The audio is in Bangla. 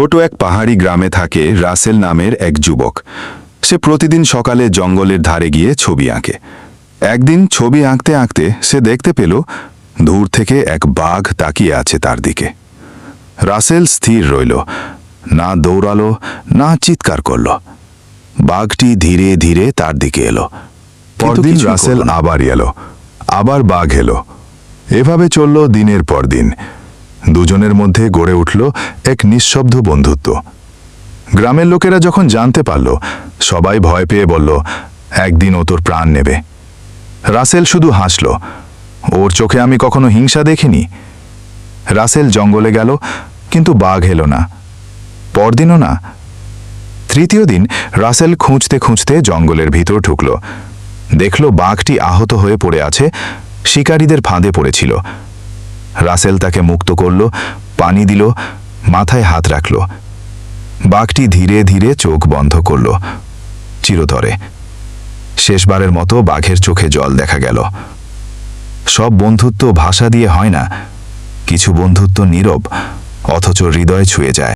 ছোট এক পাহাড়ি গ্রামে থাকে রাসেল নামের এক যুবক। সে প্রতিদিন সকালে জঙ্গলের ধারে গিয়ে ছবি আঁকে। একদিন ছবি আঁকতে আঁকতে সে দেখতে পেল দূর থেকে এক বাঘ তাকিয়ে আছে তার দিকে। রাসেল স্থির রইল, না দৌড়ালো না চিৎকার করল। বাঘটি ধীরে ধীরে তার দিকে এলো। পরদিন রাসেল আবার এলো, আবার বাঘ এলো। এভাবে চলল দিনের পর দিন। দুজনের মধ্যে গড়ে উঠল এক নিঃশব্দ বন্ধুত্ব। গ্রামের লোকেরা যখন জানতে পারল, সবাই ভয় পেয়ে বলল, একদিন ও তোর প্রাণ নেবে। রাসেল শুধু হাসল, ওর চোখে আমি কখনো হিংসা দেখিনি। রাসেল জঙ্গলে গেল, কিন্তু বাঘ এলো না, পরদিনও না। তৃতীয় দিন রাসেল খুঁজতে খুঁজতে জঙ্গলের ভিতর ঢুকল। দেখল বাঘটি আহত হয়ে পড়ে আছে, শিকারীদের ফাঁদে পড়েছিল। রাসেল তাকে মুক্ত করল, পানি দিল, মাথায় হাত রাখল। বাঘটি ধীরে ধীরে চোখ বন্ধ করল, চিরতরে। শেষবারের মতো বাঘের চোখে জল দেখা গেল। সব বন্ধুত্ব ভাষা দিয়ে হয় না, কিছু বন্ধুত্ব নীরব, অথচ হৃদয়ে ছুঁয়ে যায়।